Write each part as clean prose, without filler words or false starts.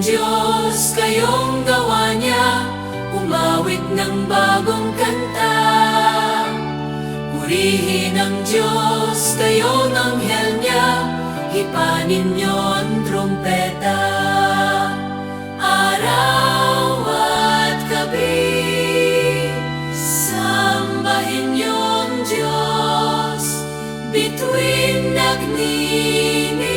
Diyos, kayong gawa niya, umawit ng bagong kanta. Purihin ang Diyos, kayong anghel niya, hipanin niyo ang trumpeta. Araw at gabi, sambahin niyo ang Diyos, bituin nagninig.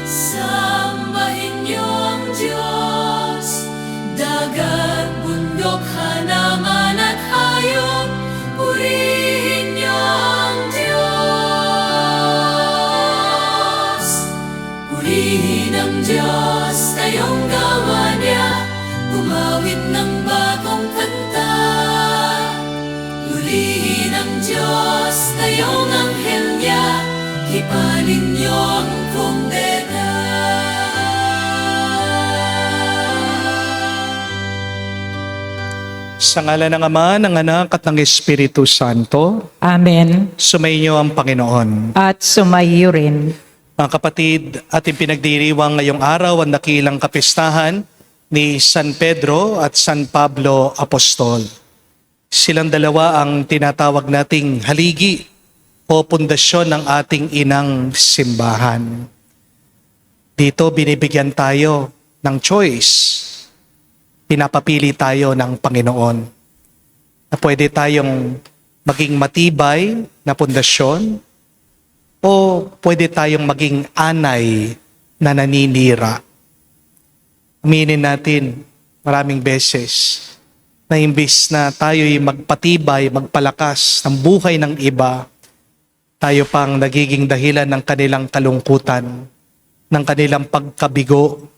Sambahin niyo ang Diyos, dagat, bundok, halaman at hayop, purihin niyo ang Diyos. Purihin ang Diyos, kayong gawa niya, umawit ng bagong kanta. Purihin ang Diyos, kayong anghel niya, hipanin niyo ang trumpeta. Sa ngalan ng Ama, ng Anak at ng Espiritu Santo, Amen. sumainyo ang Panginoon. At sumayo rin. Mga kapatid, ating pinagdiriwang ngayong araw ang dakilang kapistahan ni San Pedro at San Pablo Apostol. Silang dalawa ang tinatawag nating haligi o pundasyon ng ating inang simbahan. Dito binibigyan tayo ng choice. Pinapapili tayo ng Panginoon na pwede tayong maging matibay na pundasyon o pwede tayong maging anay na naninira. Aminin natin maraming beses na imbis na tayo'y magpatibay, magpalakas ng buhay ng iba, tayo pang nagiging dahilan ng kanilang kalungkutan, ng kanilang pagkabigo,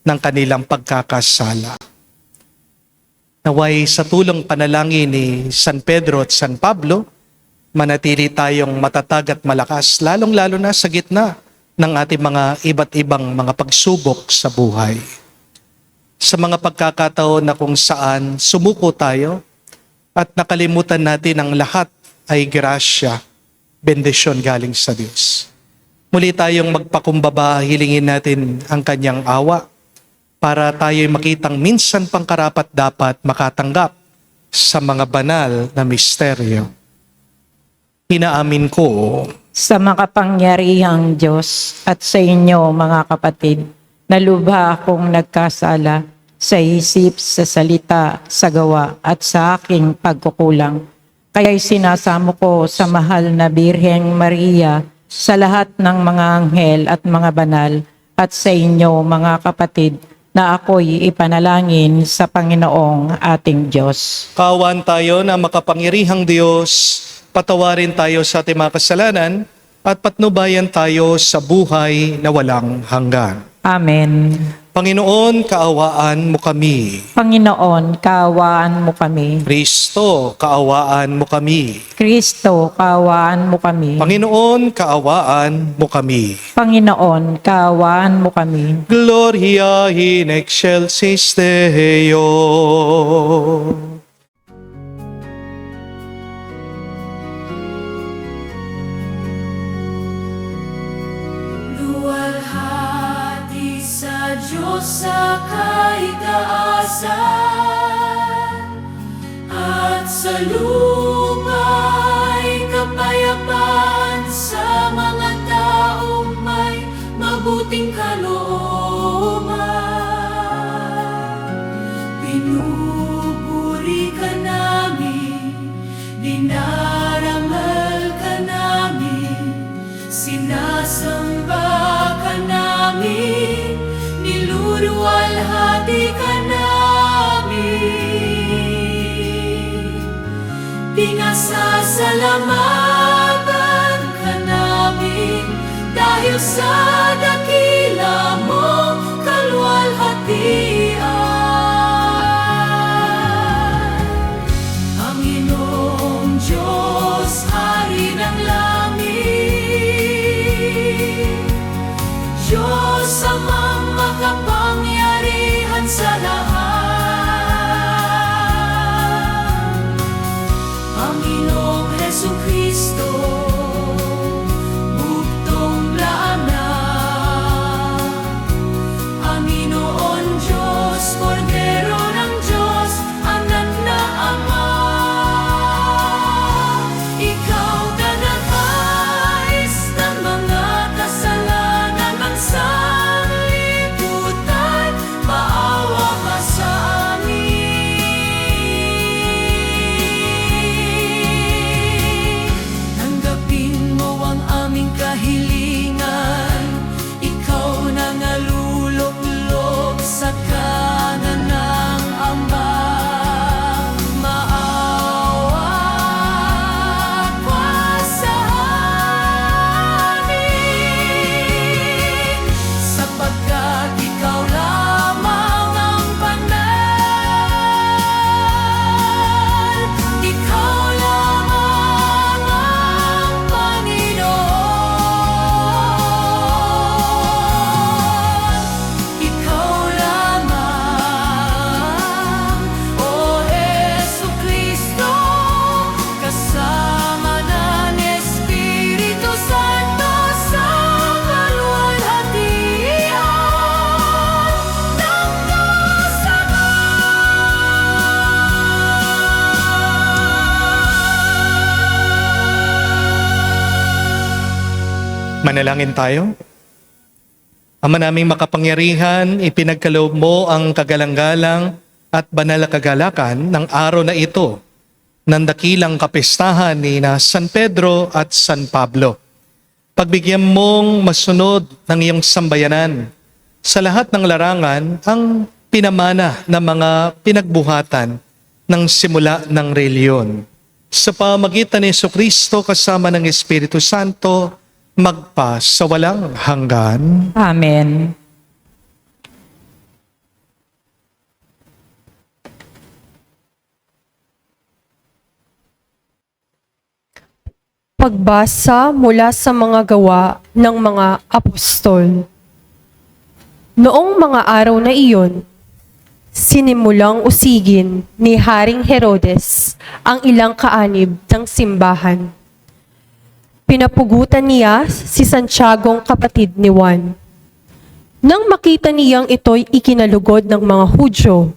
ng kanilang pagkakasala. Naway sa tulong panalangin ni San Pedro at San Pablo, manatili tayong matatag at malakas, lalong-lalo na sa gitna ng ating mga iba't ibang mga pagsubok sa buhay. Sa mga pagkakataon na kung saan sumuko tayo at nakalimutan natin ang lahat ay grasya, bendisyon galing sa Diyos. Muli tayong magpakumbaba, hilingin natin ang kanyang awa, para tayo'y makitang minsan pang karapat dapat makatanggap sa mga banal na misteryo. Inaamin ko Sa makapangyarihang Diyos at sa inyo mga kapatid, na lubha akong nagkasala sa isip, sa salita, sa gawa at sa aking pagkukulang. Kaya'y sinasamo ko sa mahal na Birheng Maria, sa lahat ng mga anghel at mga banal, at sa inyo mga kapatid, na ako'y ipanalangin sa Panginoong ating Diyos. kawan tayo na makapangyarihang Diyos, patawarin tayo sa ating mga kasalanan at patnubayan tayo sa buhay na walang hanggan. Amen. Panginoon, kaawaan mo kami. Panginoon, kaawaan mo kami. Kristo, kaawaan mo kami. Kristo, kaawaan mo kami. Panginoon, kaawaan mo kami. Panginoon, kaawaan mo kami. Gloria in excelsis Deo. Luwalhati sa Diyos sa kaitaasan, at sa lupa'y kapayapaan sa mga taong may mabuting kalooban. Pinupuri ka namin, dinarangal ka namin, sinasamba ka namin, niluluwalhati ka namin. Pinasasalamatan ka namin dahil sa dakila mo kaluwalhatian. Panginoong Diyos, Hari ng langit, Diyos Amang makapangyarihan sa lahat, Panginoong Jesucristo, bugtong laana Manalangin tayo. Ama naming makapangyarihan, ipinagkaloob mo ang kagalang-galang at banal na kagalakan ng araw na ito ng dakilang kapistahan ni na San Pedro at San Pablo. Pagbigyan mong masunod ng iyong sambayanan sa lahat ng larangan ang pinamana ng mga pinagbuhatan ng simula ng reliyon. Sa pamagitan ni Jesucristo kasama ng Espiritu Santo, magpa sa walang hanggan. Amen. Pagbasa mula sa mga gawa ng mga apostol. Noong mga araw na iyon, sinimulang usigin ni Haring Herodes ang ilang kaanib ng simbahan. Pinapugutan niya si Santiagong kapatid ni Juan. Nang makita niyang ito'y ikinalugod ng mga Hudyo,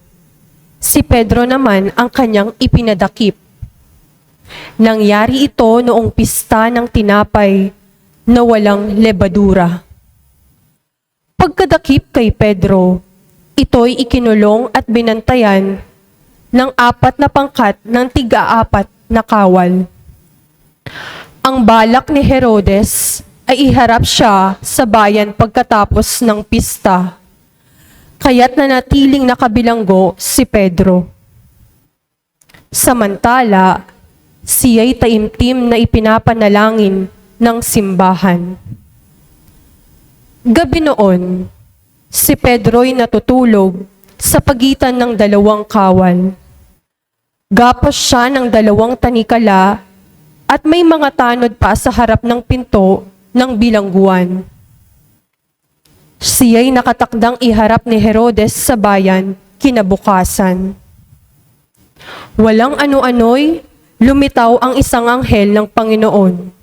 si Pedro naman ang kanyang ipinadakip. Nangyari ito noong pista ng tinapay na walang lebadura. Pagkadakip kay Pedro, ito'y ikinulong at binantayan ng 4 na pangkat ng tig-4 na kawal. Ang balak ni Herodes ay iharap siya sa bayan pagkatapos ng pista, kaya't nanatiling nakabilanggo si Pedro. Samantala, siya'y taimtim na ipinapanalangin ng simbahan. Gabi noon, si Pedro'y natutulog sa pagitan ng 2 kawal. Gapos siya ng 2 tanikala at may mga tanod pa sa harap ng pinto ng bilangguan. Siya'y nakatakdang iharap ni Herodes sa bayan kinabukasan. Walang ano-ano'y lumitaw ang isang anghel ng Panginoon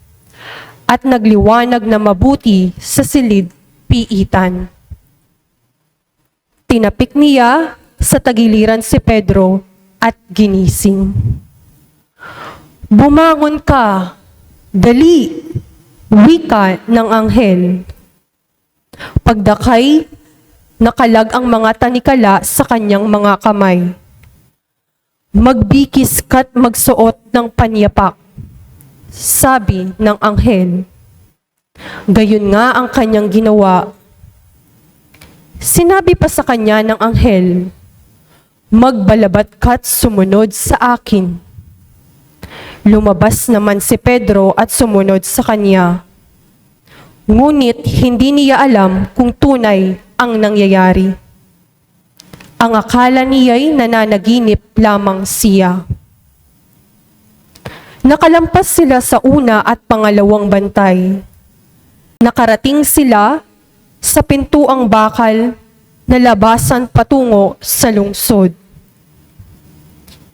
at nagliwanag na mabuti sa silid piitan. Tinapik niya sa tagiliran si Pedro at ginising. Bumangon ka, dali, wika ng anghel. Pagdakay, nakalag ang mga tanikala sa kanyang mga kamay. Magbikis ka't magsuot ng panyapak, sabi ng anghel. Gayon nga ang kanyang ginawa. Sinabi pa sa kanya ng anghel, magbalabat ka't sumunod sa akin. Lumabas naman si Pedro at sumunod sa kanya. Ngunit hindi niya alam kung tunay ang nangyayari. Ang akala niya'y nananaginip lamang siya. Nakalampas sila sa una at pangalawang bantay. Nakarating sila sa pintuang bakal na labasan patungo sa lungsod.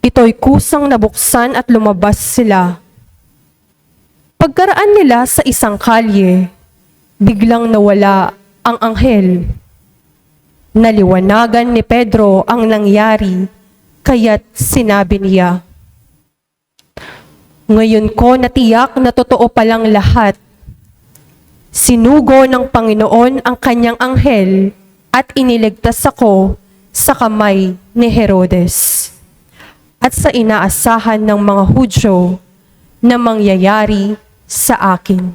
Ito'y kusang nabuksan at lumabas sila. Pagkaraan nila sa isang kalye, biglang nawala ang anghel. Naliwanagan ni Pedro ang nangyari, kaya't sinabi niya, ngayon ko natiyak na totoo palang lahat. Sinugo ng Panginoon ang kanyang anghel at iniligtas ako sa kamay ni Herodes at sa inaasahan ng mga Hudyo na mangyayari sa akin.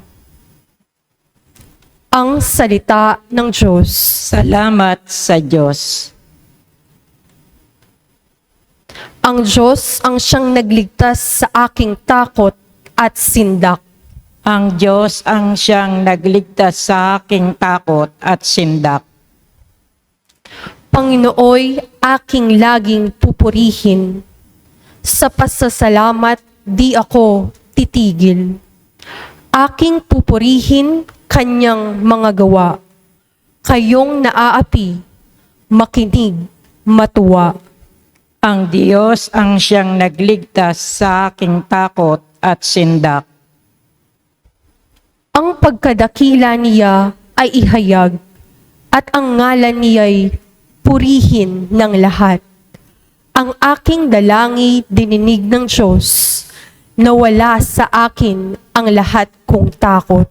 Ang salita ng Diyos. Salamat sa Diyos. Ang Diyos ang siyang nagligtas sa aking takot at sindak. Ang Diyos ang siyang nagligtas sa aking takot at sindak. Panginooy aking laging pupurihin. Sa pasasalamat di ako titigil. Aking pupurihin kanyang mga gawa. Kayong naaapi, makinig, matuwa. Ang Diyos ang siyang nagligtas sa aking takot at sindak. Ang pagkadakila niya ay ihayag at ang ngalan niya'y purihin ng lahat. Ang aking dalangi dininig ng Diyos, nawala sa akin ang lahat kong takot.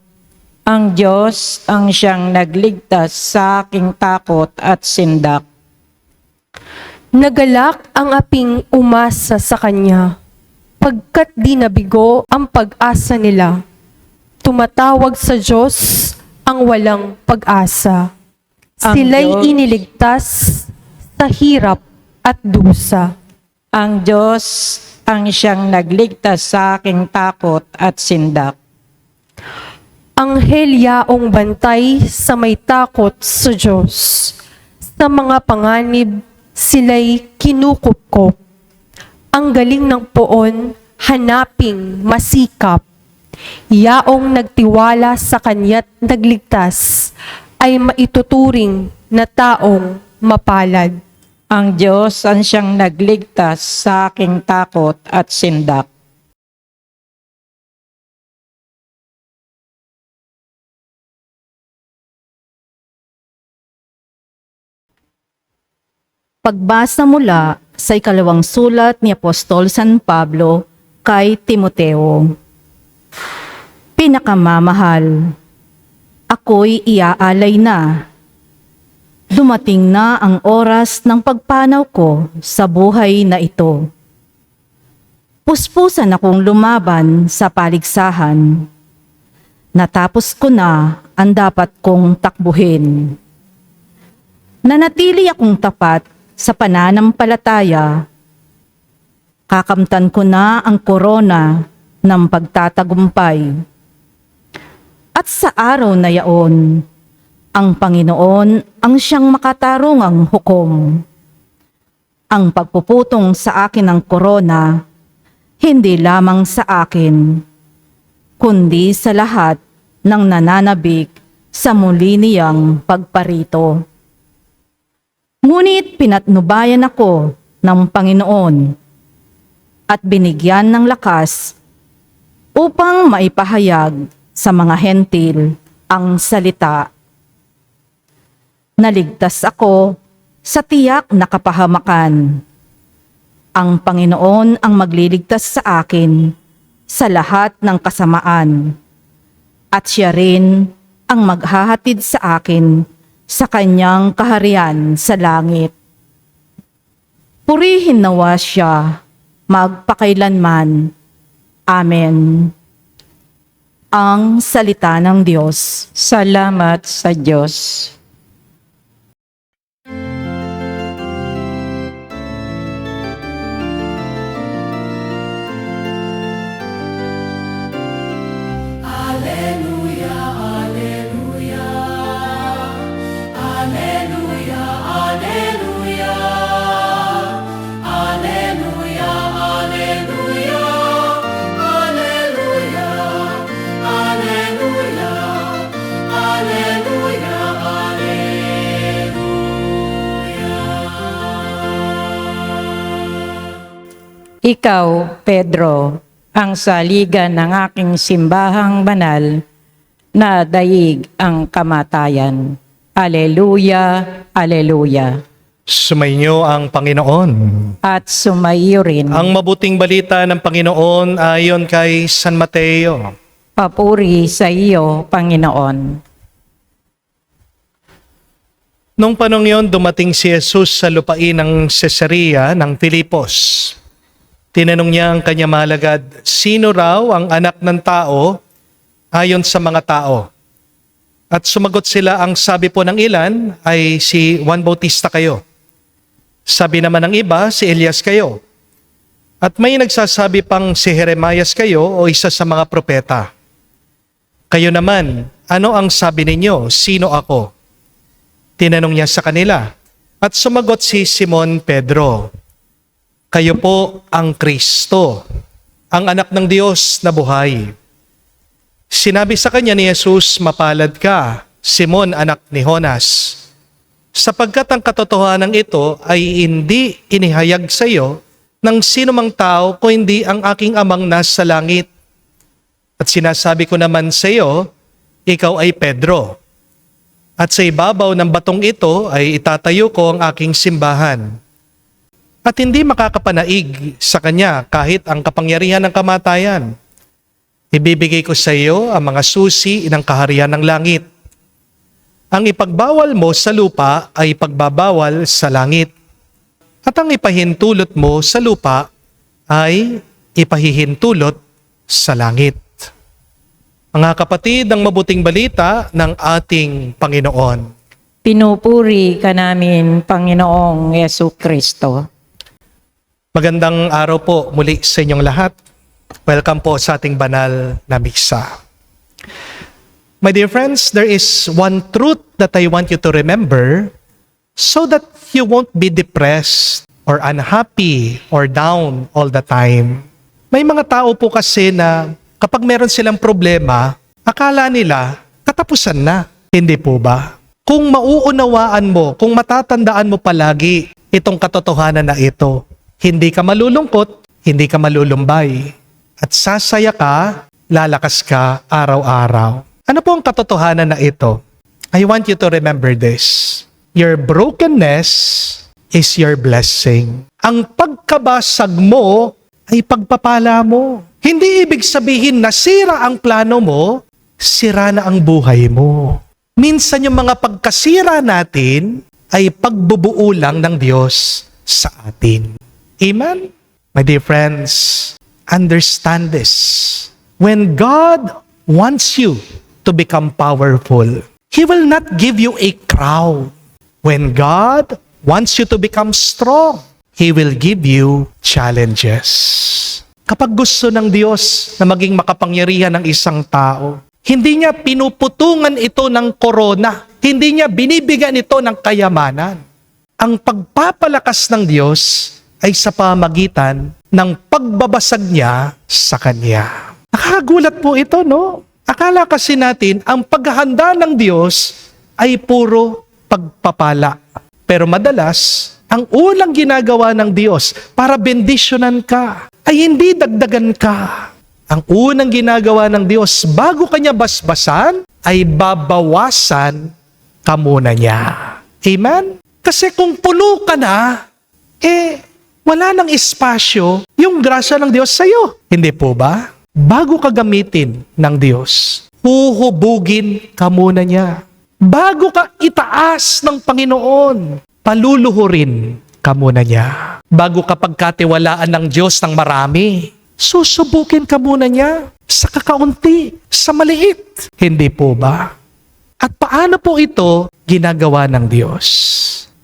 Ang Diyos ang siyang nagligtas sa aking takot at sindak. Nagalak ang aping umasa sa Kanya, pagkat di nabigo ang pag-asa nila. Tumatawag sa Diyos ang walang pag-asa. Ang Sila'y Diyos- iniligtas sa hirap at dusa. Ang Diyos ang siyang nagligtas sa aking takot at sindak. Anghel yaong bantay sa may takot sa Diyos. Sa mga panganib, sila'y kinukupkop. Ang galing ng poon, hanaping masikap. Yaong nagtiwala sa kanya't nagligtas, ay maituturing na taong mapalad. Ang Diyos ang siyang nagligtas sa aking takot at sindak. Pagbasa mula sa ikalawang sulat ni Apostol San Pablo kay Timoteo. Pinakamamahal, ako'y iaalay na. Dumating na ang oras ng pagpanaw ko sa buhay na ito. Puspusan akong lumaban sa paligsahan. Natapos ko na ang dapat kong takbuhin. Nanatili akong tapat sa pananampalataya. Kakamtan ko na ang korona ng pagtatagumpay. At sa araw na yaon, ang Panginoon ang siyang makatarungang hukom. Ang pagpuputong sa akin ng korona, hindi lamang sa akin, kundi sa lahat ng nananabik sa muli niyang pagparito. Ngunit pinatnubayan ako ng Panginoon at binigyan ng lakas upang maipahayag sa mga hentil ang salita. Naligtas ako sa tiyak na kapahamakan. Ang Panginoon ang magliligtas sa akin sa lahat ng kasamaan, at siya rin ang maghahatid sa akin sa kanyang kaharian sa langit. Purihin nawa siya magpakailanman. Amen. Ang salita ng Diyos. Salamat sa Diyos. Alleluia, alleluia. Alleluia, alleluia. Alleluia, alleluia. Alleluia, alleluia. Alleluia, alleluia. Ikaw, Pedro, ang saligan ng aking simbahang banal, na daig ang kamatayan. Aleluya, aleluya. Sumainyo ang Panginoon. At sumaiyo rin. Ang mabuting balita ng Panginoon ayon kay San Mateo. Papuri sa iyo, Panginoon. Nung panong yon, dumating si Jesus sa lupain ng Cesarea ng Filipos. Tinanong niya ang kanyang malagad, sino raw ang anak ng tao ayon sa mga tao? At sumagot sila, ang sabi po ng ilan ay si Juan Bautista kayo. Sabi naman ng iba, si Elias kayo. At may nagsasabi pang si Jeremias kayo o isa sa mga propeta. Kayo naman, ano ang sabi ninyo? Sino ako? Tinanong niya sa kanila. At sumagot si Simon Pedro, kayo po ang Kristo, ang anak ng Diyos na buhay. Sinabi sa kanya ni Jesus, mapalad ka, Simon anak ni Jonas, sapagkat ang katotohanan ito ay hindi inihayag sa iyo ng sino mang tao kung hindi ang aking amang nasa langit. At sinasabi ko naman sa iyo, ikaw ay Pedro. At sa ibabaw ng batong ito ay itatayo ko ang aking simbahan. At hindi makakapanaig sa kanya kahit ang kapangyarihan ng kamatayan. Ibibigay ko sa iyo ang mga susi ng kaharian ng langit. Ang ipagbawal mo sa lupa ay pagbabawal sa langit. At ang ipahintulot mo sa lupa ay ipahihintulot sa langit. Mga kapatid, ang mabuting balita ng ating Panginoon. Pinupuri ka namin, Panginoong Yesu Kristo. Magandang araw po muli sa inyong lahat. Welcome po sa ating banal na misa. My dear friends, there is one truth that I want you to remember so that you won't be depressed or unhappy or down all the time. May mga tao po kasi na kapag meron silang problema, akala nila katapusan na. Hindi po ba? Kung mauunawaan mo, kung matatandaan mo palagi itong katotohanan na ito, hindi ka malulungkot, hindi ka malulumbay. At sasaya ka, lalakas ka araw-araw. Ano po ang katotohanan na ito? I want you to remember this. Your brokenness is your blessing. Ang pagkabasag mo ay pagpapala mo. Hindi ibig sabihin na sira ang plano mo, sira na ang buhay mo. Minsan yung mga pagkasira natin ay pagbubuo lang ng Diyos sa atin. Amen? My dear friends, understand this. When God wants you to become powerful, He will not give you a crown. When God wants you to become strong, He will give you challenges. Kapag gusto ng Diyos na maging makapangyarihan ng isang tao, hindi niya pinuputungan ito ng korona. Hindi niya binibigyan ito ng kayamanan. Ang pagpapalakas ng Diyos ay sa pamagitan ng pagbabasag niya sa Kanya. Nakakagulat po ito, no? Akala kasi natin ang paghahanda ng Diyos ay puro pagpapala. Pero madalas, ang unang ginagawa ng Diyos para bendisyonan ka ay hindi dagdagan ka. Ang unang ginagawa ng Diyos bago kanya basbasan ay babawasan ka muna niya. Amen? Kasi kung puno ka na, wala nang espasyo yung grasya ng Diyos sa'yo. Hindi po ba? Bago ka gamitin ng Diyos, huhubugin ka muna niya. Bago ka itaas ng Panginoon, paluluhurin ka muna niya. Bago ka pagkatiwalaan ng Diyos ng marami, susubukin ka muna niya sa kakaunti, sa maliit. Hindi po ba? At paano po ito ginagawa ng Diyos?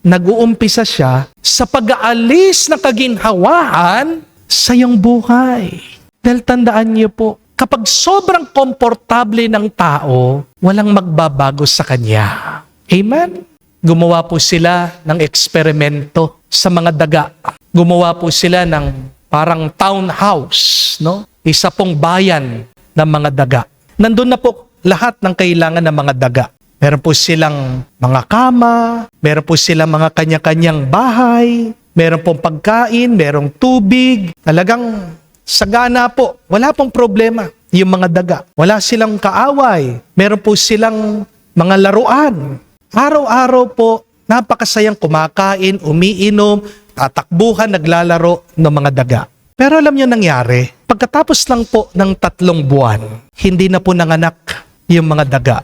Nag-uumpisa siya sa pag-aalis ng kaginhawahan sa iyong buhay. Dahil tandaan niyo po, kapag sobrang komportable ng tao, walang magbabago sa kanya. Amen? Gumawa po sila ng eksperimento sa mga daga. Gumawa po sila ng parang townhouse, no? Isa pong bayan ng mga daga. Nandun na po lahat ng kailangan ng mga daga. Meron po silang mga kama, meron po silang mga kanya-kanyang bahay, meron pong pagkain, merong tubig. Talagang sagana po, wala pong problema yung mga daga. Wala silang kaaway, meron po silang mga laruan. Araw-araw po, napakasayang kumakain, umiinom, tatakbuhan, naglalaro ng mga daga. Pero alam niyo nangyari, pagkatapos lang po ng 3 buwan, hindi na po nanganak yung mga daga.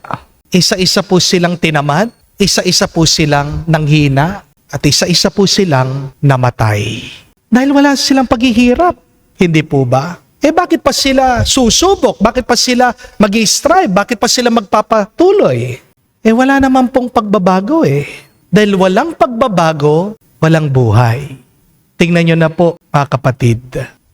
Isa-isa po silang tinamad, isa-isa po silang nanghina, at isa-isa po silang namatay. Dahil wala silang paghihirap. Hindi po ba? Bakit pa sila susubok? Bakit pa sila mag-i-strive? Bakit pa sila magpapatuloy? Wala naman pong pagbabago Dahil walang pagbabago, walang buhay. Tingnan nyo na po, mga kapatid.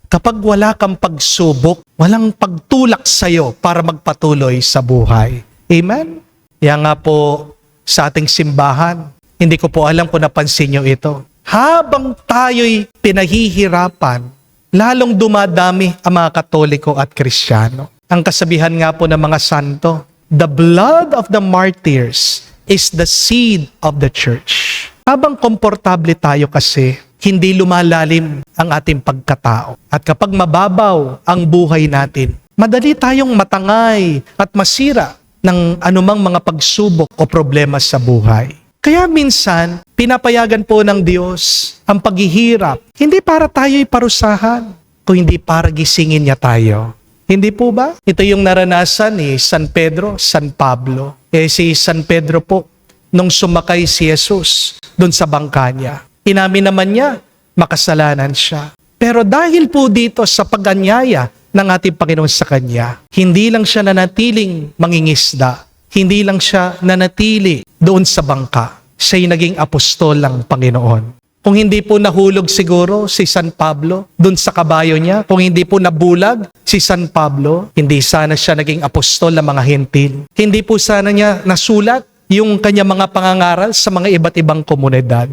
Kapag wala kang pagsubok, walang pagtulak sa'yo para magpatuloy sa buhay. Amen? Yan nga po sa ating simbahan. Hindi ko po alam kung napansin nyo ito. Habang tayo'y pinahihirapan, lalong dumadami ang mga Katoliko at Kristiyano. Ang kasabihan nga po ng mga santo, the blood of the martyrs is the seed of the church. Habang komportable tayo kasi, hindi lumalalim ang ating pagkatao. At kapag mababaw ang buhay natin, madali tayong matangay at masira ng anumang mga pagsubok o problema sa buhay. Kaya minsan, pinapayagan po ng Diyos ang paghihirap, hindi para tayo'y parusahan, kundi para gisingin niya tayo. Hindi po ba? Ito yung naranasan ni San Pedro, San Pablo. Si San Pedro po, nung sumakay si Jesus doon sa bangka niya, inamin naman niya, makasalanan siya. Pero dahil po dito sa pag-anyaya ng ating Panginoon sa kanya, hindi lang siya nanatiling mangingisda, hindi lang siya nanatili doon sa bangka, siya'y naging apostol ng Panginoon. Kung hindi po nahulog siguro si San Pablo doon sa kabayo niya, kung hindi po nabulag si San Pablo, hindi sana siya naging apostol ng mga hentil. Hindi po sana niya nasulat yung kanya mga pangangaral sa mga iba't ibang komunidad.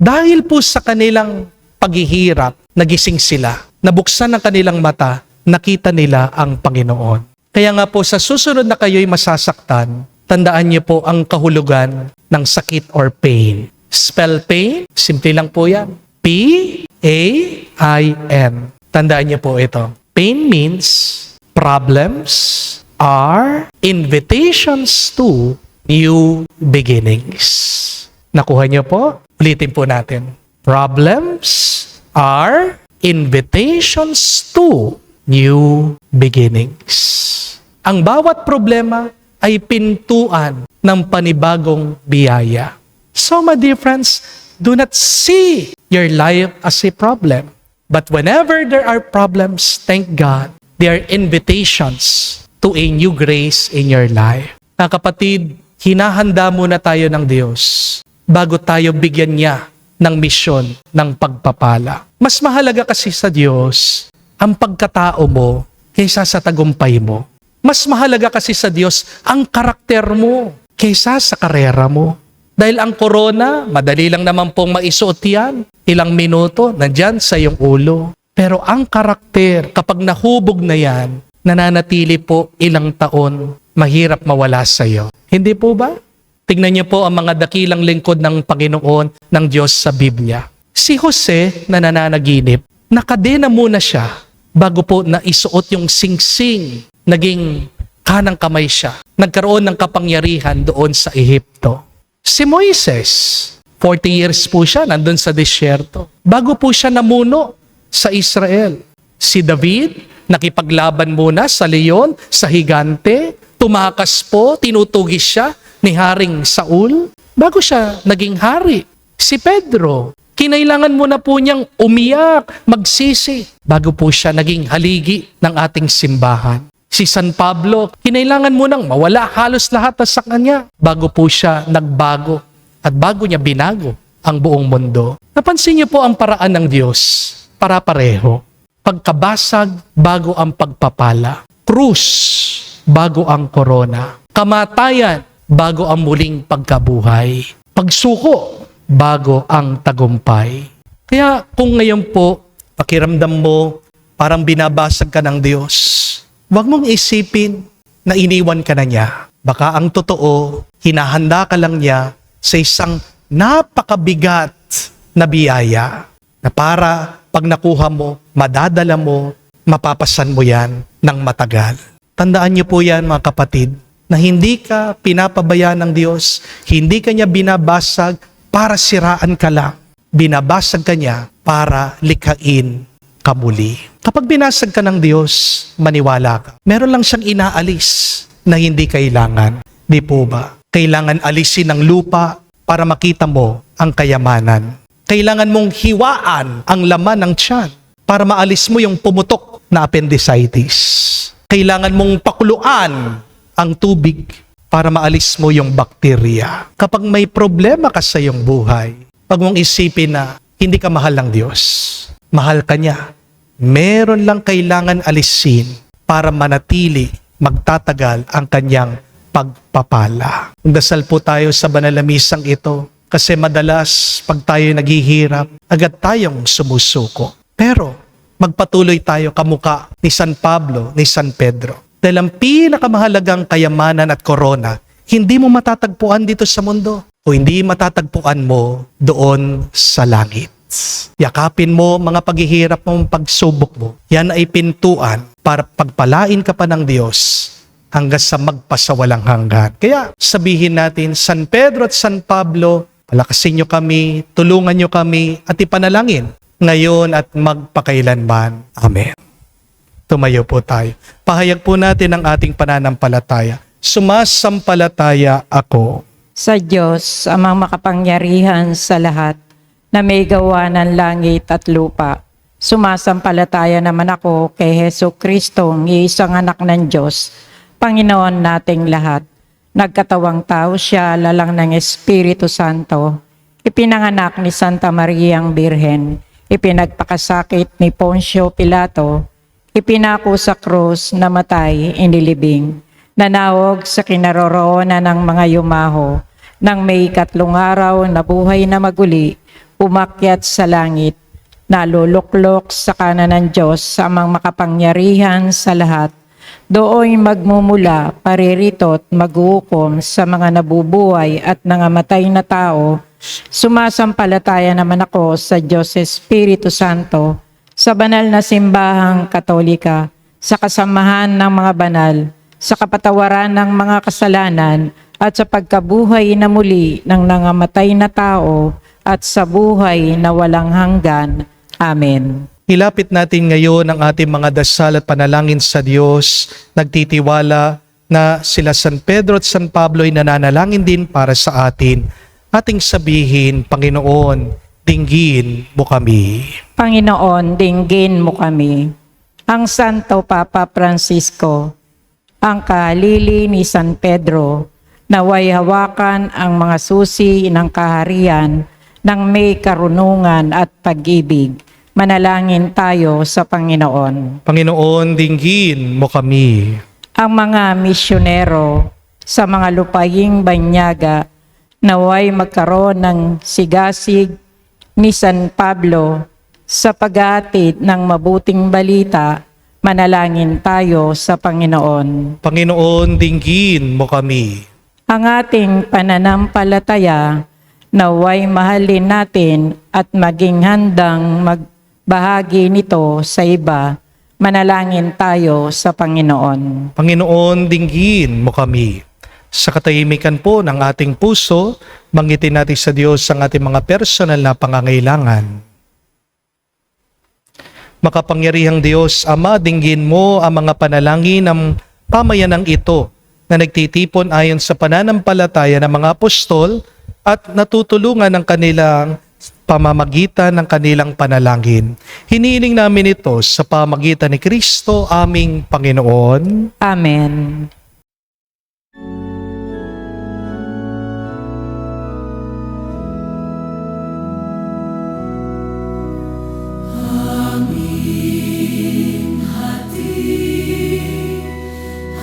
Dahil po sa kanilang paghihirap, nagising sila. Nabuksan ang kanilang mata, nakita nila ang Panginoon. Kaya nga po sa susunod na kayo'y masasaktan, tandaan niyo po ang kahulugan ng sakit or pain. Spell pain, simple lang po yan. P-A-I-N. Tandaan niyo po ito. Pain means problems are invitations to new beginnings. Nakuha niyo po? Ulitin po natin. Problems are invitations to new beginnings. Ang bawat problema ay pintuan ng panibagong biyaya. So my dear friends, do not see your life as a problem. But whenever there are problems, thank God, they are invitations to a new grace in your life. Na kapatid, hinahanda muna tayo ng Diyos bago tayo bigyan niya ng misyon ng pagpapala. Mas mahalaga kasi sa Diyos ang pagkatao mo kaysa sa tagumpay mo. Mas mahalaga kasi sa Diyos ang karakter mo kaysa sa karera mo. Dahil ang corona, madali lang naman pong maisuot yan. Ilang minuto, nandyan sa iyong ulo. Pero ang karakter, kapag nahubog na yan, nananatili po ilang taon, mahirap mawala sa iyo. Hindi po ba? Tingnan niyo po ang mga dakilang lingkod ng Panginoon ng Diyos sa Biblia. Si Jose na nananaginip, nakadena muna siya bago po na isuot yung singsing. Naging kanang kamay siya. Nagkaroon ng kapangyarihan doon sa Ehipto. Si Moises, 40 years po siya nandun sa disyerto. Bago po siya namuno sa Israel. Si David, nakipaglaban muna sa leon, sa higante. Tumakas po, tinutugis siya ni Haring Saul bago siya naging hari. Si Pedro, kinailangan muna po niyang umiyak, magsisi bago po siya naging haligi ng ating simbahan. Si San Pablo, kinailangan munang mawala halos lahat sa kanya bago po siya nagbago at bago niya binago ang buong mundo. Napansin niyo po ang paraan ng Diyos, para-pareho. Pagkabasag bago ang pagpapala. Krus bago ang korona. Kamatayan bago ang muling pagkabuhay. Pagsuko bago ang tagumpay. Kaya kung ngayon po, pakiramdam mo, parang binabasag ka ng Diyos, huwag mong isipin na iniwan ka na niya. Baka ang totoo, hinahanda ka lang niya sa isang napakabigat na biyaya na para pag nakuha mo, madadala mo, mapapasan mo yan ng matagal. Tandaan niyo po yan mga kapatid, na hindi ka pinapabayaan ng Diyos, hindi ka niya binabasag para siraan ka lang. Binabasag ka niya para likhain ka muli. Kapag binasag ka ng Diyos, maniwala ka. Meron lang siyang inaalis na hindi kailangan. Di po ba? Kailangan alisin ng lupa para makita mo ang kayamanan. Kailangan mong hiwaan ang laman ng tiyan para maalis mo yung pumutok na appendicitis. Kailangan mong pakuluan ang tubig para maalis mo yung bakterya. Kapag may problema ka sa iyong buhay, pag mong isipin na hindi ka mahal ng Diyos, mahal ka niya, meron lang kailangan alisin para manatili, magtatagal ang kanyang pagpapala. Dasal po tayo sa banal na misang ito kasi madalas pag tayo naghihirap, agad tayong sumusuko. Pero magpatuloy tayo kamuka ni San Pablo, ni San Pedro. Dahil ang pinakamahalagang kayamanan at korona, hindi mo matatagpuan dito sa mundo o hindi matatagpuan mo doon sa langit. Yakapin mo mga paghihirap mong pagsubok mo. Yan ay pintuan para pagpalain ka pa ng Diyos hanggang sa magpasawalang hanggan. Kaya sabihin natin, San Pedro at San Pablo, palakasin nyo kami, tulungan nyo kami at ipanalangin ngayon at magpakailanman. Amen. Tumayo po tayo. Pahayag po natin ang ating pananampalataya. Sumasampalataya ako Sa Diyos, amang makapangyarihan sa lahat, na may gawa ng langit at lupa. Sumasampalataya naman ako kay Hesu Kristong iisang anak ng Diyos, Panginoon nating lahat. Nagkatawang tao siya, lalang ng Espiritu Santo. Ipinanganak ni Santa Mariang Birhen. Ipinagpakasakit ni Poncio Pilato. Ipinako sa krus, namatay, inilibing. Nanawog sa kinaroroonan ng mga yumaho. Nang may 3 araw na buhay na maguli, umakyat sa langit. Naluluklok sa kanan ng Diyos sa amang makapangyarihan sa lahat. Dooy magmumula, paririto't maghuhukom sa mga nabubuhay at nangamatay na tao. Sumasampalataya naman ako sa Diyos Espiritu Santo, sa banal na simbahang Katolika, sa kasamahan ng mga banal, sa kapatawaran ng mga kasalanan, at sa pagkabuhay na muli ng nangamatay na tao, at sa buhay na walang hanggan. Amen. Ilapit natin ngayon ang ating mga dasal at panalangin sa Diyos. Nagtitiwala na sila San Pedro at San Pablo ay nananalangin din para sa atin. Ating sabihin, Panginoon, dinggin mo kami. Panginoon, dinggin mo kami. Ang Santo Papa Francisco, ang kahalili ni San Pedro, naway hawakan ang mga susi ng kaharian ng may karunungan at pag-ibig. Manalangin tayo sa Panginoon. Panginoon, dinggin mo kami. Ang mga misyonero sa mga lupaing banyaga naway magkaroon ng sigasig ni San Pablo sa paghatid ng mabuting balita. Manalangin tayo sa Panginoon. Panginoon, dinggin mo kami. Ang ating pananampalataya naway mahalin natin at maging handang magbahagi nito sa iba. Manalangin tayo sa Panginoon. Panginoon, dinggin mo kami. Sa katahimikan po ng ating puso, banggitin natin sa Diyos ang ating mga personal na pangangailangan. Makapangyarihang Diyos, Ama, dinggin mo ang mga panalangin ng pamayanang ito na nagtitipon ayon sa pananampalataya ng mga apostol at natutulungan ng kanilang pamamagitan ng kanilang panalangin. Hinihiling namin ito sa pamamagitan ni Kristo, aming Panginoon. Amen.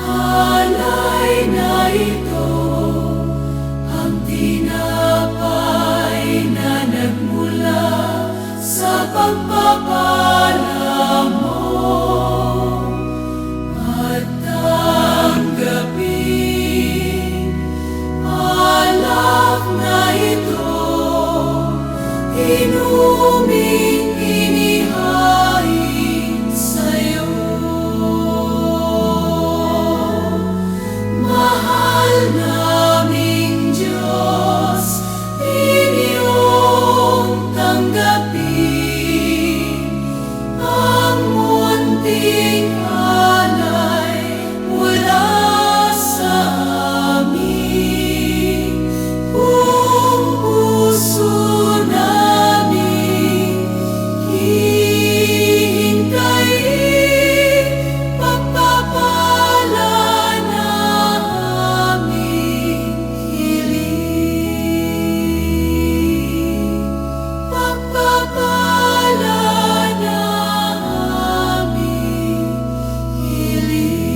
Alay na ito, ang tinapay na nagmula sa pagpapala mo. At tanggapin, alak na ito, inuming inihain sa'yo. Mahal naming Diyos, inyong tanggapin ang munting alay mula sa amin. Buong puso namin hihintayin, pagpapala na aming hiling. Pagpapala na aming hiling.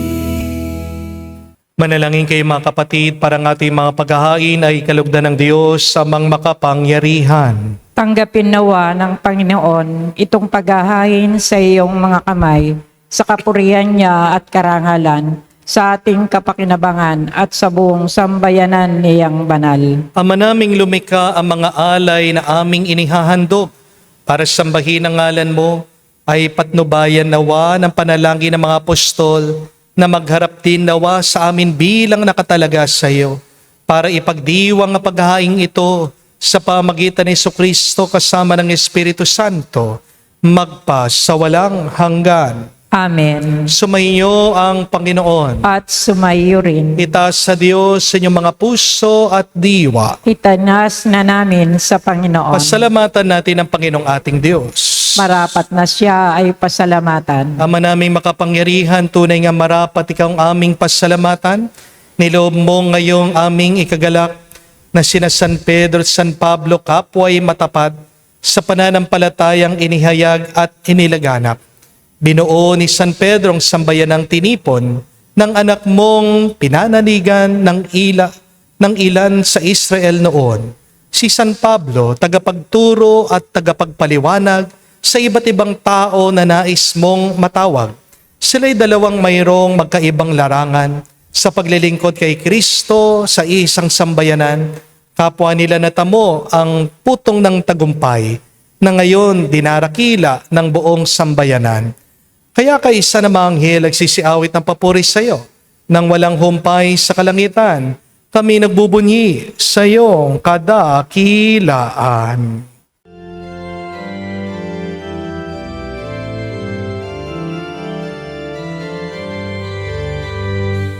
Manalangin kayo mga kapatid para ang ating mga paghahain ay kalugdan ng Diyos sa mga makapangyarihan. Tanggapin nawa ng Panginoon itong paghahain sa iyong mga kamay, sa kapurihan niya at karangalan, sa ating kapakinabangan at sa buong sambayanan niyang banal. Ama naming lumikha, ang mga alay na aming inihahandog para sambahin ang ngalan mo ay patnubayan nawa ng panalangin ng mga apostol na magharap din nawa sa amin bilang nakatalaga sa iyo para ipagdiwang ang paghahain ito sa pamagitan ni Jesucristo kasama ng Espiritu Santo magpa sa walang hanggan. Amen. Sumainyo ang Panginoon. At sumayo rin. Itaas sa Diyos sa inyong mga puso at diwa. Itanas na namin sa Panginoon. Pasalamatan natin ang Panginoong ating Diyos. Marapat na siya ay pasalamatan. Ama naming makapangyarihan, tunay nga marapat ikaw ang aming pasalamatan. Niloob mo ngayong aming ikagalak na sina San Pedro at San Pablo kapwa'y matapat sa pananampalatayang inihayag at inilaganap. Binuo ni San Pedro ang sambayanang tinipon ng anak mong pinananigan ng ilan sa Israel noon. Si San Pablo, tagapagturo at tagapagpaliwanag sa iba't ibang tao na nais mong matawag. Sila'y dalawang mayroong magkaibang larangan sa paglilingkod kay Kristo sa isang sambayanan. Kapwa nila natamo ang putong ng tagumpay na ngayon dinarakila ng buong sambayanan. Kaya kaisa na mga anghel nagsisiawit ng papuri sa iyo nang walang humpay sa kalangitan. Kami nagbubunyi sa iyong kadakilaan.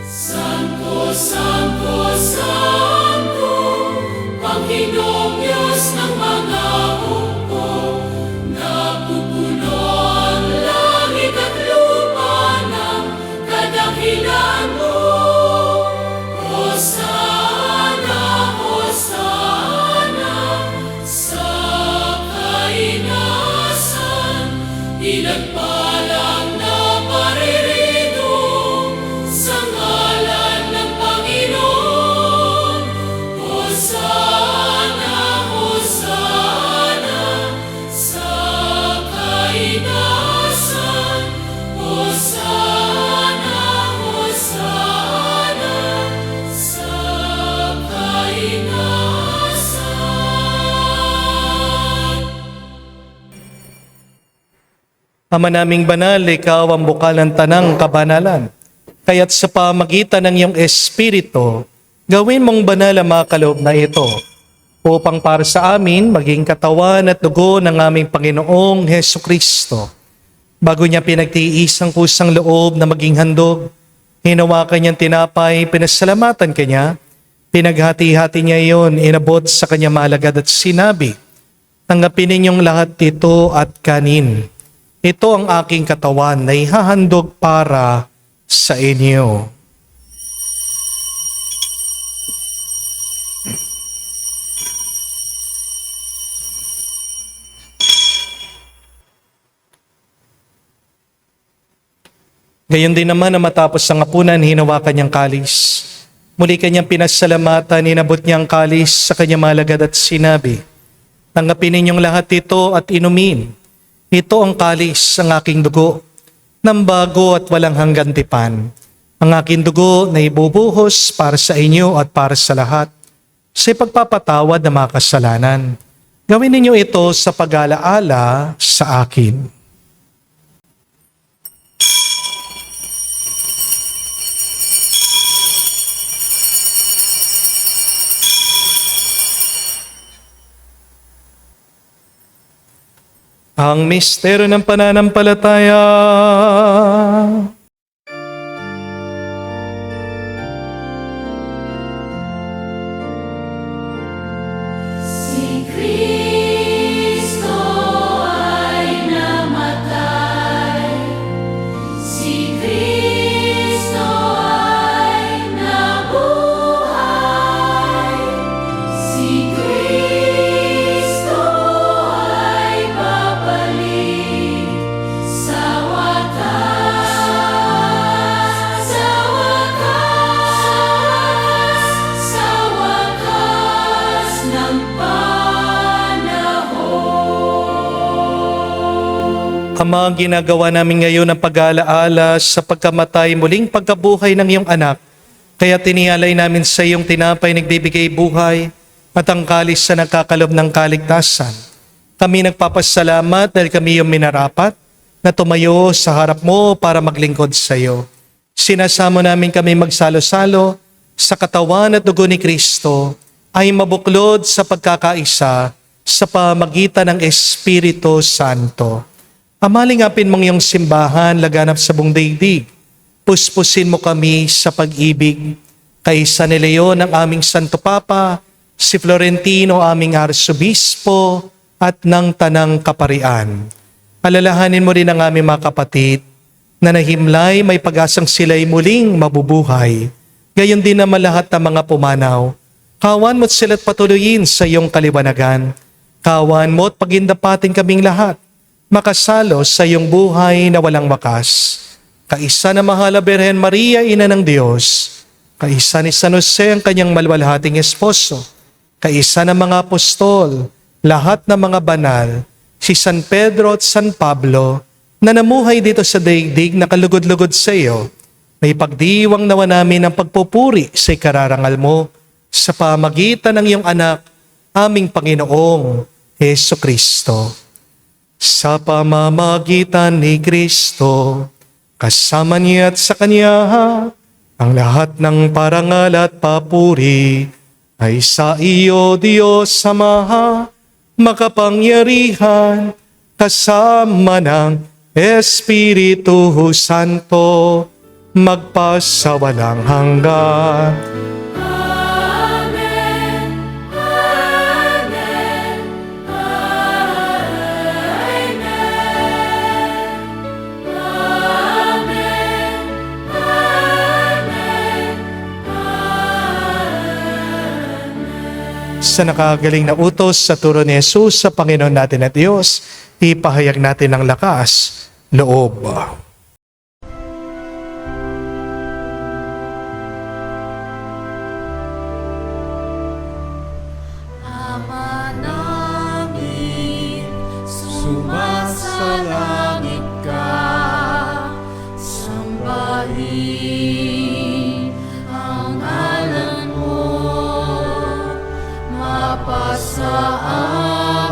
Santo, Santo, Santo, Panginoong Diyos ng mga hukbo, napupuno ang langit at lupa ng kadakilaan mo. Hosana, Hosana, sa kainasan, pinagpalang na paririto sa ngalan ng Panginoon. Hosana, Hosana, sa kainasan. Hosana, Hosana, sa kainasan. Ama naming banal, ikaw ang bukal ng tanang kabanalan. Kaya't sa pamagitan ng iyong Espiritu, gawin mong banal ang mga kaloob na ito, upang para sa amin maging katawan at dugo ng aming Panginoong Heso Kristo. Bago niya pinagtiis ang kusang loob na maging handog, hinawakan niyang tinapay, pinasalamatan kanya, pinaghati-hati niya iyon, inabot sa kanya malagad at sinabi, "Tanggapin ninyong lahat ito at kanin. Ito ang aking katawan na ihahandog para sa inyo." Gayon din naman na matapos ang hapunan, hinawakan niyang kalis. Muli kanyang pinasalamatan, inabot niyang kalis sa kanyang malagad at sinabi, "Tanggapin ninyong lahat ito at inumin. Ito ang kalis ng aking dugo, ng bago at walang hanggan tipan. Ang aking dugo na ibubuhos para sa inyo at para sa lahat, sa ipagpapatawad ng mga kasalanan. Gawin ninyo ito sa pag-alaala sa akin." Ang misteryo ng pananampalataya. Si Kristo ay namatay, si Kristo ay nabuhay, si Kristo ay babalik sa wakas, sa wakas, sa wakas ng panahon. Ama, ginagawa namin ngayon ang pag-aalaala sa pagkamatay, muling pagkabuhay ng iyong anak. Kaya tinialay namin sa iyong tinapay nagbibigay buhay at ang kalis sa nagkakalob ng kaligtasan. Kami nagpapasalamat dahil kami yung minarapat na tumayo sa harap mo para maglingkod sa iyo. Sinasamo namin kami magsalo-salo sa katawan at dugo ni Kristo ay mabuklod sa pagkakaisa sa pamagitan ng Espiritu Santo. Amalingapin mong iyong simbahan laganap sa buong daigdig. Puspusin mo kami sa pag-ibig. Kay San Leon ang aming Santo Papa, si Florentino aming Arsobispo, at ng Tanang Kaparian. Alalahanin mo rin ang aming mga kapatid na nahimlay may pag-asang sila'y muling mabubuhay. Gayon din naman lahat ng mga pumanaw. Kawan mo't sila't patuloyin sa iyong kaliwanagan. Kawan mo't pagindapatin kaming lahat. Makasalo sa iyong buhay na walang wakas. Kaisa na mahal na Birhen Maria, Ina ng Diyos. Kaisa ni San Jose ang kanyang malwalhating esposo. Kaisa ng mga apostol, lahat ng mga banal, si San Pedro at San Pablo, na namuhay dito sa daigdig na kalugod-lugod sa iyo. May pagdiwang nawa namin ang pagpupuri sa ikararangal mo sa pamagitan ng iyong anak, aming Panginoong Heso Kristo. Sa pamamagitan ni Kristo, kasama niya at sa Kanya, ang lahat ng parangal at papuri ay sa iyo, Diyos Ama, makapangyarihan, kasama ng Espiritu Santo, magpasawalang hanggan. Amen. Amen. Amen. Amen. Sa nakagaling na utos sa turo ni Jesus sa Panginoon natin at Diyos, ipahayag natin ng lakas, loob. Ama namin, sumasalangit ka, sambahin ang ngalan mo, mapasa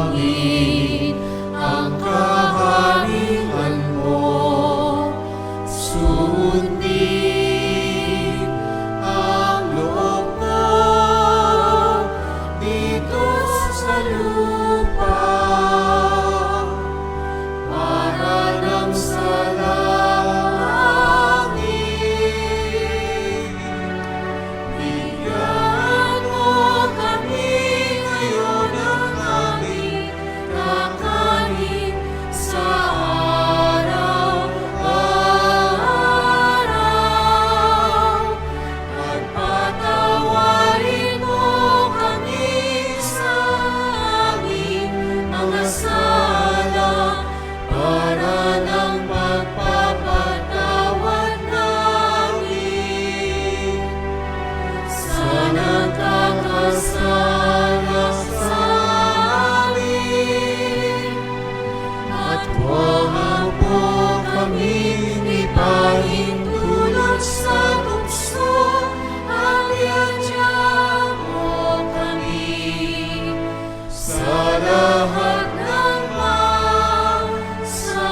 amin ang kaharian mo, sundin ang loob mo dito sa lupa para lang sa langit. Bigyan mo kami ngayon ng aming kakanin sa araw-araw. At patawarin mo kami sa aming mga sala para ng pagpapatawad namin sa nagkakasala sa amin. At huwag mo kami ipahintulot sa tukso, at iadya mo kami sa lahat ng masama.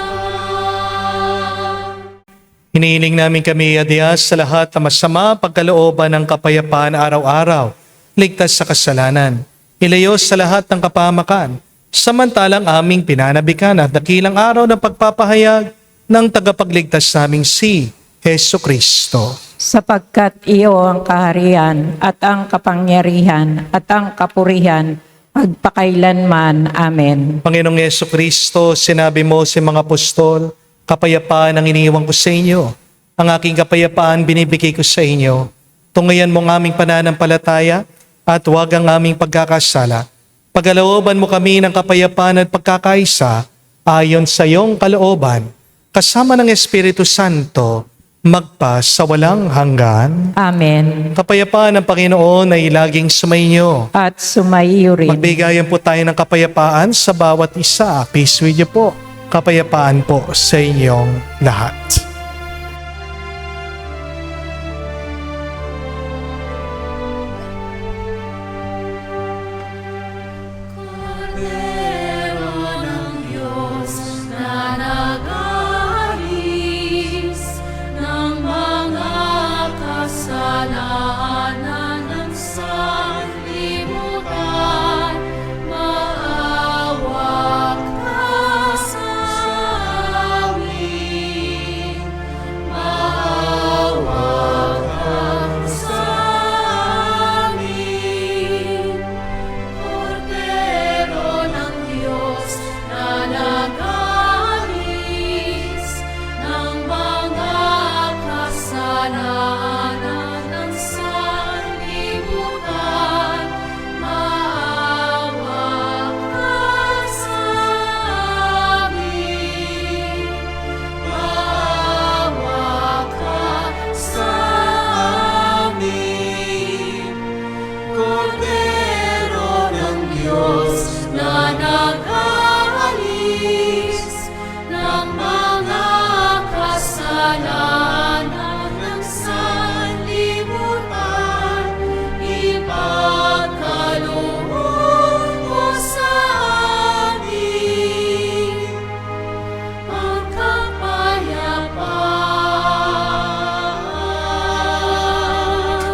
Hinihiling namin kami, Diyos, sa lahat ng masama, pagkalooban ng kapayapaan araw-araw, ligtas sa kasalanan, ilayo sa lahat ng kapahamakan, samantalang aming pinanabikan at dakilang araw ng pagpapahayag ng tagapagligtas naming si Heso Kristo. Sapagkat iyo ang kaharian at ang kapangyarihan at ang kapurihan magpakailanman. Amen. Panginoong Heso Kristo, sinabi mo sa mga apostol, kapayapaan ang iniiwan ko sa inyo. Ang aking kapayapaan binibigay ko sa inyo. Tungayan mo ang aming pananampalataya at huwag ang aming pagkakasala. Pagalooban mo kami ng kapayapaan at pagkakaisa ayon sa iyong kalooban, kasama ng Espiritu Santo, magpa sa walang hanggan. Amen. Kapayapaan ng Panginoon ay laging sumainyo. At sumaiyo rin. Magbigayan po tayo ng kapayapaan sa bawat isa. Peace with you po. Kapayapaan po sa inyong lahat. Kordero ng Diyos na nag-aalis ng mga kasalanan ng sanlibutan, maawa ka sa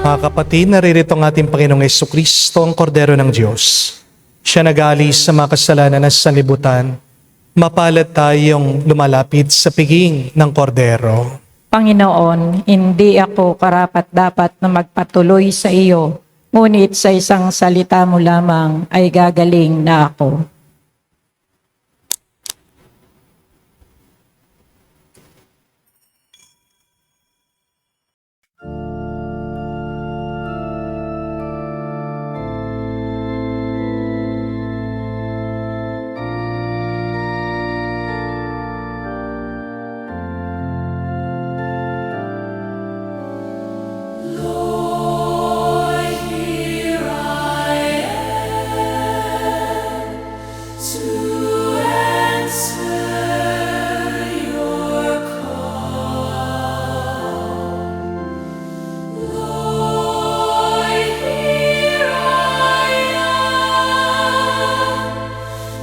Mga kapatid, naririto ang ating Panginoong Jesucristo, ang Kordero ng Diyos. Siya nag-aalis sa mga kasalanan na sanlibutan. Mapalad tayong lumalapit sa piging ng Kordero. Panginoon, hindi ako karapat-dapat na magpatuloy sa iyo, ngunit sa isang salita mo lamang ay gagaling na ako. Lord, here I am to answer your call. Lord, here I am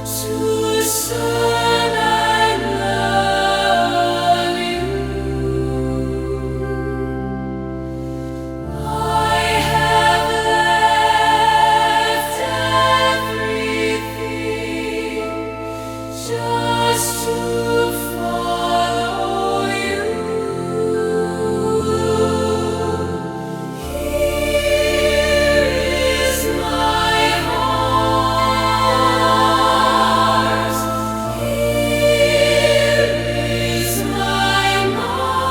to serve and love you. I have left everything just to follow you. Here is my heart. Here is my mind.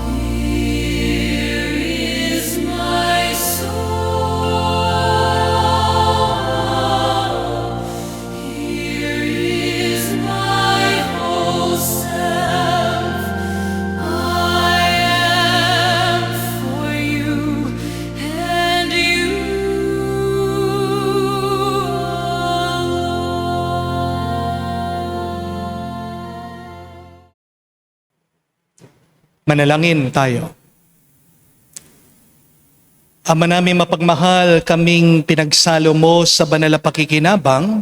Here is my soul. Here is my whole self. I am for you and you alone. Manalangin tayo. Ama namin mapagmahal, kaming pinagsalo mo sa banal na pakikinabang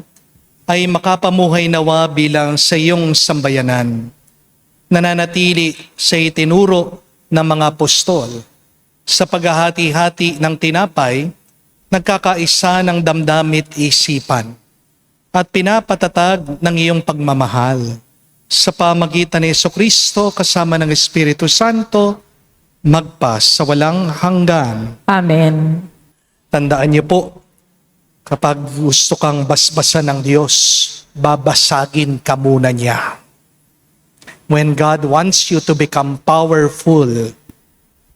ay makapamuhay nawa bilang sa iyong sambayanan. Nananatili sa itinuro ng mga apostol. Sa paghahati-hati ng tinapay, nagkakaisa ng damdamit isipan at pinapatatag ng iyong pagmamahal. Sa pamagitan ni Jesucristo kasama ng Espiritu Santo, magpas sa walang hanggan. Amen. Tandaan niyo po, kapag gusto kang basbasan ng Diyos, babasagin ka muna niya. When God wants you to become powerful,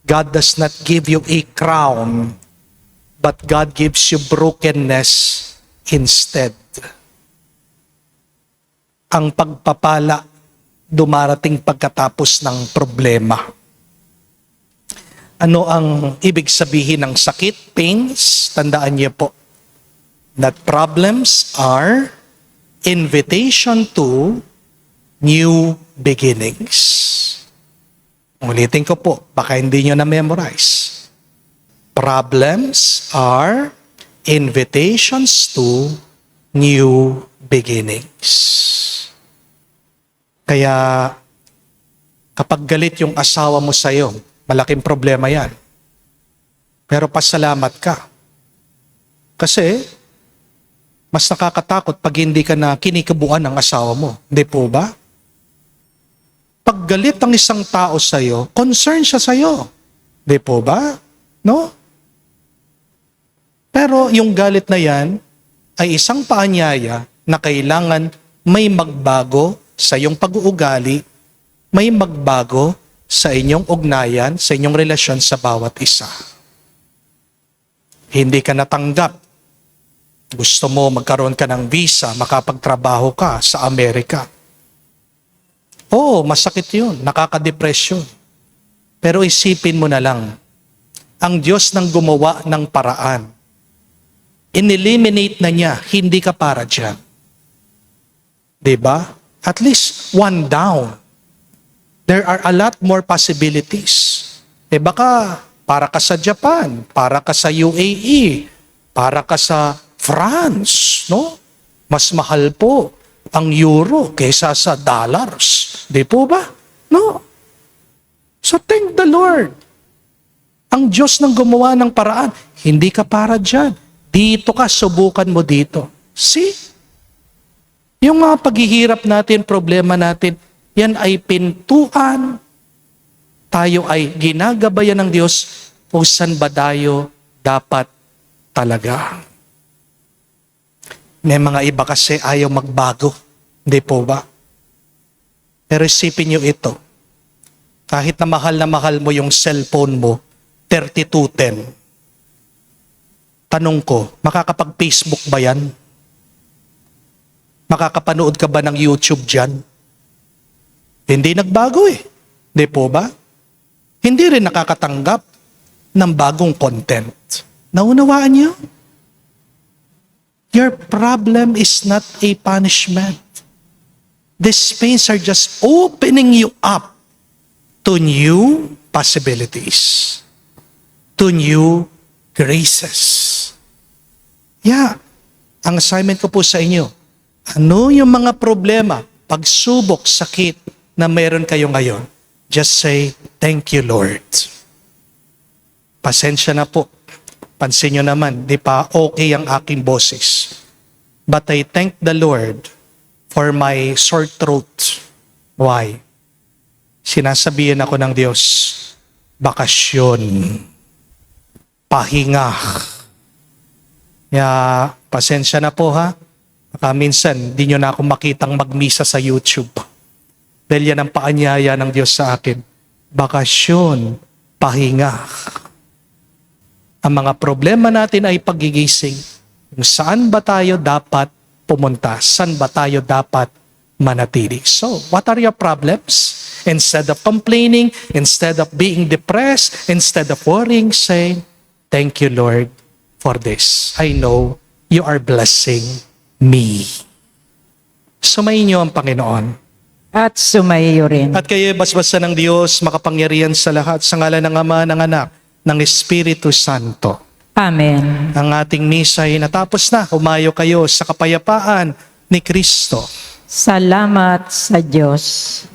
God does not give you a crown, but God gives you brokenness instead. Ang pagpapala dumarating pagkatapos ng problema. Ano ang ibig sabihin ng sakit, pains? Tandaan niyo po that problems are invitation to new beginnings. Ulitin ko po, baka hindi nyo na-memorize. Problems are invitations to new beginnings. Kaya kapag galit yung asawa mo sa'yo, malaking problema yan. Pero pasalamat ka. Kasi, mas nakakatakot pag hindi ka na kinikabuan ng asawa mo. Hindi po ba? Pag galit ang isang tao sa'yo, concern siya sa'yo. Hindi po ba? No? Pero yung galit na yan ay isang paanyaya na kailangan may magbago sa iyong pag-uugali, may magbago sa inyong ugnayan, sa inyong relasyon sa bawat isa. Hindi ka natanggap. Gusto mo magkaroon ka ng visa, makapagtrabaho ka sa Amerika. Oo, masakit yun, nakakadepresyon. Pero isipin mo na lang, ang Diyos nang gumawa ng paraan. In-eliminate na niya, hindi ka para dyan. Diba? At least one down. There are a lot more possibilities. Baka para ka sa Japan, para ka sa UAE, para ka sa France, no? Mas mahal po ang euro kaysa sa dollars. Di po ba? No. So thank the Lord. Ang Diyos nang gumawa ng paraan, hindi ka para dyan. Dito ka, subukan mo dito. See? Yung mga paghihirap natin, problema natin, yan ay pintuan. Tayo ay ginagabayan ng Diyos kung saan ba tayo dapat talaga. May mga iba kasi ayaw magbago. Hindi po ba? Pero isipin nyo ito. Kahit na mahal mo yung cellphone mo, 3210. Tanong ko, makakapag-Facebook ba yan? Makakapanood ka ba ng YouTube dyan? Hindi nagbago eh. Di po ba? Hindi rin nakakatanggap ng bagong content. Naunawaan niyo? Your problem is not a punishment. These pains are just opening you up to new possibilities, to new graces. Yeah, ang assignment ko po sa inyo, ano yung mga problema, pagsubok, sakit na meron kayo ngayon? Just say, thank you, Lord. Pasensya na po. Pansin nyo naman, di pa okay ang aking boses. But I thank the Lord for my sore throat. Why? Sinasabihan ako ng Diyos, bakasyon, pahinga. Pasensya na po ha. Baka minsan, di nyo na ako makitang magmisa sa YouTube. Dahil yan ang paanyaya ng Diyos sa akin. Bakasyon, pahinga. Ang mga problema natin ay pagigising. Kung saan ba tayo dapat pumunta? Saan ba tayo dapat manatili? So, what are your problems? Instead of complaining, instead of being depressed, instead of worrying, say, thank you, Lord, for this. I know you are blessing me. Sumayin niyo ang Panginoon. At sumaiyo rin. At kayo basbasa ng Diyos, makapangyarihan sa lahat, sa ngalan ng Ama, ng Anak, ng Espiritu Santo. Amen. Ang ating misa ay natapos na. Humayo kayo sa kapayapaan ni Kristo. Salamat sa Diyos.